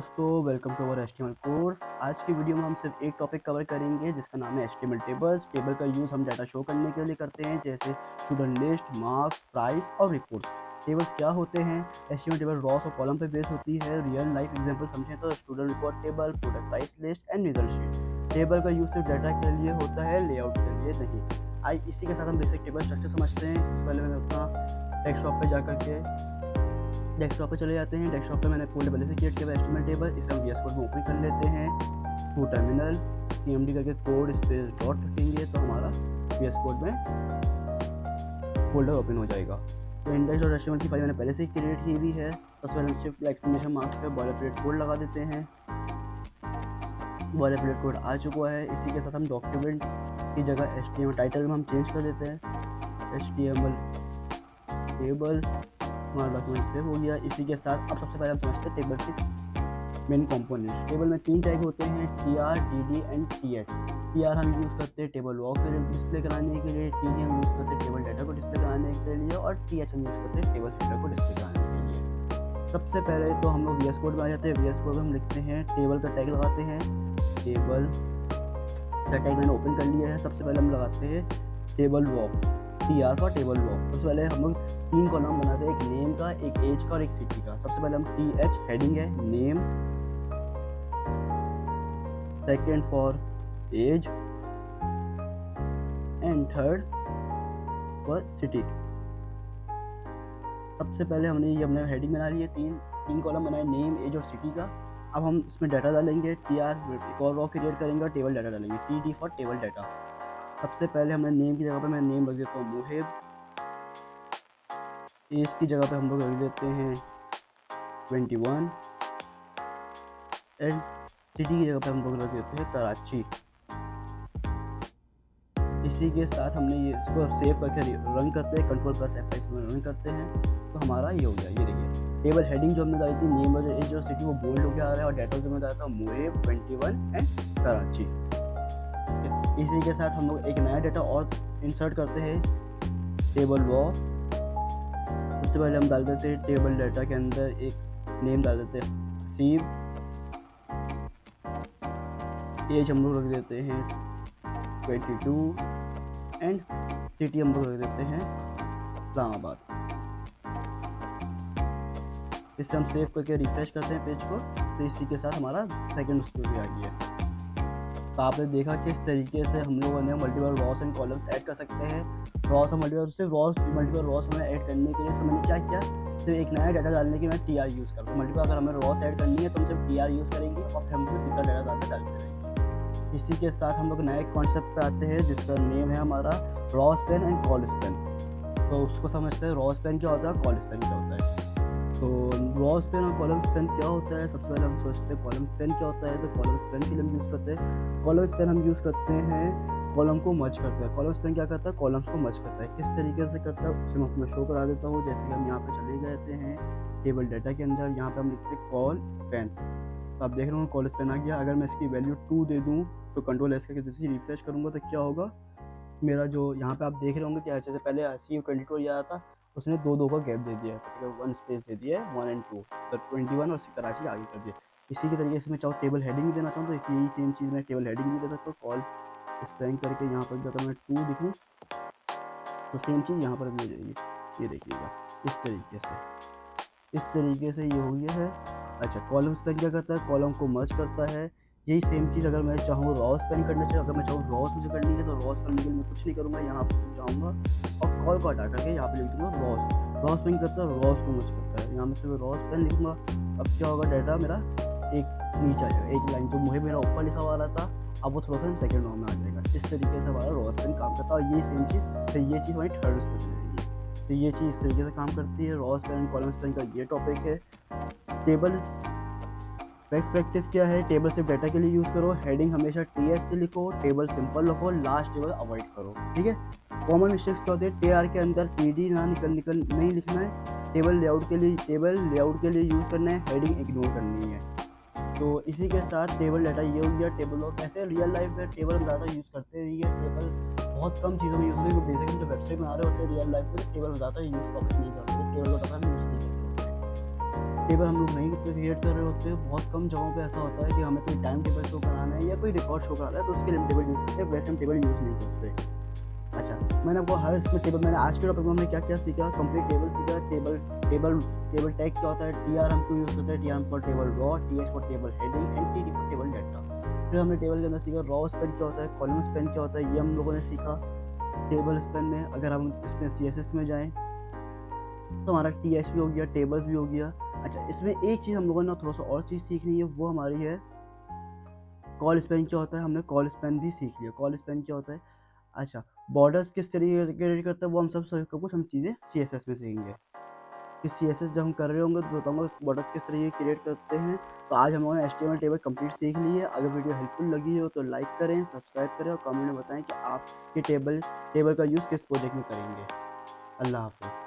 दोस्तों, welcome to our HTML course. आज की वीडियो में हम सिर्फ एक टॉपिक कवर करेंगे जिसका नाम है एचटीएमएल टेबल्स। टेबल का यूज़ हम डाटा शो करने के लिए करते हैं, जैसे स्टूडेंट लिस्ट, मार्क्स, प्राइस और रिपोर्ट्स। टेबल्स क्या होते हैं? एचटीएमएल टेबल रॉस और कॉलम पर बेस होती है। रियल लाइफ एग्जांपल समझें तो student report table, product price list and result sheet. Table का यूज़ सिर्फ डाटा के लिए होता है, लेआउट के लिए नहीं। आई इसी के साथ हम बेसिक टेबल स्ट्रक्चर समझते हैं। सबसे पहले मैंने अपना डेस्कटॉप पे जा करके डेस्कटॉप पे चले जाते हैं। डेस्कटॉप पे मैंने फोल्डर पहले से क्रिएट किया हुआ एचटीएमएल टेबल, इसे हम वीएस कोड में ओपन कर लेते हैं। टू टर्मिनल सीएमडी करके कोड स्पेस डॉट रखेंगे तो हमारा वीएस कोड में फोल्डर ओपन हो जाएगा। तो इंडेक्स और एचटीएमएल की फाइल मैंने पहले से ही क्रिएट की हुई है। सबसे पहले हम शिफ्ट एक्सक्लेमेशन मार्क से बॉयलरप्लेट कोड लगा देते हैं। बॉयलरप्लेट कोड आ चुका है। इसी के साथ हम डॉक्यूमेंट की जगह एचटीएमएल टाइटल में हम चेंज कर देते हैं एचटीएमएल टेबल्स। हमारा डॉक्यूमेंट सेव हो गया। इसी के साथ अब सबसे पहले हम समझते हैं टेबल के मेन कंपोनेंट्स। टेबल में 3 टैग होते हैं, TR, TD and TH। TR हम यूज़ करते हैं टेबल रॉ को डिस्प्ले कराने के लिए, TD हम यूज़ करते हैं टेबल डाटा को डिस्प्ले कराने के लिए और TH हम यूज़ करते हैं टेबल हेडर को डिस्प्ले कराने के लिए। सबसे पहले तो हम लोग वीएस कोड में आ जाते हैं। वीएस कोड में हम लिखते हैं टेबल का टैग लगाते हैं। टेबल का टैग मैंने ओपन कर लिया है। सबसे पहले हम लगाते हैं table raw, TR for table raw. सबसे पहले हम लोग 3 कॉलम बनाते हैं, एक नेम का, एक एज का और एक सिटी का। सबसे पहले हम TH हेडिंग है name, second for age and third for city. सबसे पहले हमने हेडिंग बना ली है, तीन कॉलम बनाए, नेम, एज और सिटी का। अब हम इसमें डाटा डालेंगे। TR एक और रॉ क्रिएट करेंगे और टेबल डाटा डालेंगे, TD फॉर टेबल डाटा। सबसे पहले हमने नेम की जगह पर मैं नेम रख देता हूँ मोहिब। एज की जगह पे हम लोग रख देते हैं 21 एंड सिटी की जगह पे हम लोग रख देते हैं कराची। इसी के साथ हमने ये इसको सेव करके रन करते हैं, Ctrl+F5 में रन करते हैं तो हमारा ये हो गया। ये देखिए टेबल हेडिंग जो हमने डाली थी, नेम और एज और सिटी, वो बोल्ड होकर आ रहा है और डाटा जो मैं डाला था मोहिब, 21 एंड कराची। इसी के साथ हम लोग एक नया डाटा और इंसर्ट करते हैं, टेबल रॉ। सबसे पहले हम डाल देते हैं टेबल डाटा के अंदर एक नेम डाल देते हैं हसीब। एज हम लोग रख देते हैं 22 एंड सिटी हम लोग रख देते हैं इस्लामाबाद। इससे हम सेव करके रिफ्रेश करते हैं पेज को, तो इसी के साथ हमारा सेकंड स्टोरी आ गई है। तो आपने देखा कि इस तरीके से हम लोगों ने multiple Ross and columns add कर सकते हैं। रॉस और मल्टीपल रॉस हमें ऐड करने के लिए मैंने क्या किया, सिर्फ एक नया डाटा डालने के मैं TR यूज़ करता हूँ। मल्टीपल अगर हमें रॉस ऐड करनी है तो हम सिर्फ TR यूज़ करेंगे और फिर हम जितना डाटा डालते रहेंगे। इसी के साथ हम लोग नए कॉन्सेप्ट पे आते हैं जिसका नेम है हमारा raw span and call span. तो उसको समझते हैं, रॉ स्पैन क्या होता है, कॉल स्पैन क्या होता है। तो रॉ स्पैन और कॉलम स्पैन क्या होता है, सबसे पहले हम सोचते हैं कॉलम स्पैन क्या होता है। तो कॉलम स्पैन के लिए हम यूज़ करते हैं, कॉलम स्पैन हम यूज़ करते हैं कॉलम को मर्ज करता है। कॉलम स्पैन क्या करता है, कॉलम्स को मर्ज करता है। किस तरीके से करता है उसे मैं आपको शो करा देता हूँ। जैसे कि हम यहाँ पे चले जाते हैं टेबल डाटा के अंदर, यहाँ पे हम लिखते हैं कॉल स्पैन। तो आप देख रहे हो कॉल स्पैन आ गया। अगर मैं इसकी वैल्यू 2 दे दूँ तो Ctrl+S करके जैसे ही रिफ्रेश करूँगा तो क्या होगा, मेरा जो यहाँ पे आप देख रहे होंगे कि जैसे पहले हसीब 22 आ रहा था, उसने 2 का गैप दे दिया है, 1 स्पेस दे दिया है, 1 एंड 2, तो 21 और कराची आगे कर दिया। इसी के तरीके से मैं चाहूँ टेबल हेडिंग भी देना चाहूँ तो यही सेम चीज़ मैं टेबल हेडिंग भी दे सकता हूँ। कॉल स्पैन करके यहाँ पर अगर मैं 2 लिखूँ तो सेम चीज़ यहाँ पर भी हो जाएगी। ये देखिएगा इस तरीके से ये हो गया है। अच्छा, कॉलम स्पैन क्या करता है, कॉलम को मर्ज करता है। यही सेम चीज़ अगर मैं चाहूँ रॉ स्पैन करना चाहिए, अगर मैं चाहूँ रॉस मुझे करनी है तो रॉस करने के लिए मैं कुछ नहीं करूँगा, यहाँ पर जाऊँगा और कॉल को हटा करके यहाँ पे लिख दूँगा रॉस। रॉ स्पैन करता है, रॉस को मर्ज करता है। यहाँ में सिर्फ रॉ स्पैन लिखूँगा। अब क्या होगा, डाटा मेरा एक नीचे आ जाएगा, एक लाइन जो मुझे मेरा ऊपर लिखा हुआ रहा था अब वो थोड़ा सा सेकंड रॉ में आ जाएगा। इस तरीके से हमारा रॉ स्पैन काम करता है। और ये सेम चीज़ फिर ये चीज़ हमारी थर्ड स्पैन जाएगी। तो ये चीज़ इस तरीके से काम करती है। रॉ स्पैन कॉलम स्पैन का ये टॉपिक है। टेबल बेस्ट प्रैक्टिस क्या है, टेबल सिर्फ डाटा के लिए यूज़ करो, हेडिंग हमेशा TS से लिखो, टेबल सिंपल रखो, लास्ट टेबल अवॉइड करो, ठीक है। कॉमन मिस्टेक्स क्या होते हैं, TR के अंदर TD ना निकल नहीं लिखना है, टेबल लेआउट के लिए यूज़ करना है, हेडिंग इग्नोर करनी है। तो इसी के साथ टेबल डाटा ये हो गया। टेबल और कैसे रियल लाइफ में टेबल हम ज़्यादा यूज़ करते रहिए। टेबल बहुत कम चीज़ों में यूज़ होती है, बेसिकली जो वेबसाइट बना रहे होते हैं रियल लाइफ में टेबल ज़्यादा यूज़ नहीं करते, टेबल का यूज़ नहीं करते। टेबल हम लोग नहीं क्रिएट कर रहे होते हैं, बहुत कम जगहों पे ऐसा होता है कि हमें कोई टाइम टेबल शो कराना है या कोई रिकॉर्ड शो कराना है तो उसके लिए हम टेबल यूज़ करते हैं, वैसे हम टेबल यूज़ नहीं करते। अच्छा, मैंने आपको हर इसमें टेबल, मैंने आज के टॉपिक में हमने क्या-क्या सीखा, कंप्लीट टेबल सीखा, टेबल टेबल टेबल टैग क्या होता है, टीआर हम क्यों यूज़ करते हैं, TR for table row, TH for table heading and TD for table data. फिर हमने टेबल के अंदर सीखा रॉ स्पेन क्या होता है, कॉलम स्पेन क्या होता है, ये हम लोगों ने सीखा। टेबल स्पेन में अगर हम इसमें सीएसएस में जाएँ तो हमारा टीएच भी हो गया, टेबल्स भी हो गया। अच्छा, इसमें एक चीज़ हम लोगों ने थोड़ा-सा और चीज़ सीखनी है, वो हमारी है कॉल स्पेन क्या होता है, हमने कॉल स्पेन भी सीख लिया। कॉल स्पेन क्या होता है? अच्छा, बॉर्डर्स किस तरीके से क्रिएट करते हैं वो हम सब कुछ हम चीज़ें सीएसएस में सीखेंगे। कि सीएसएस जब हम कर रहे होंगे तो बताऊँगा बॉर्डर्स किस तरीके क्रिएट करते हैं। तो आज हम लोगों ने एचटीएमएल टेबल कंप्लीट सीख ली है। अगर वीडियो हेल्पफुल लगी हो तो लाइक करें, सब्सक्राइब करें और कमेंट में बताएं कि आप ये टेबल टेबल का यूज़ किस प्रोजेक्ट में करेंगे। अल्लाह हाफ़िज़।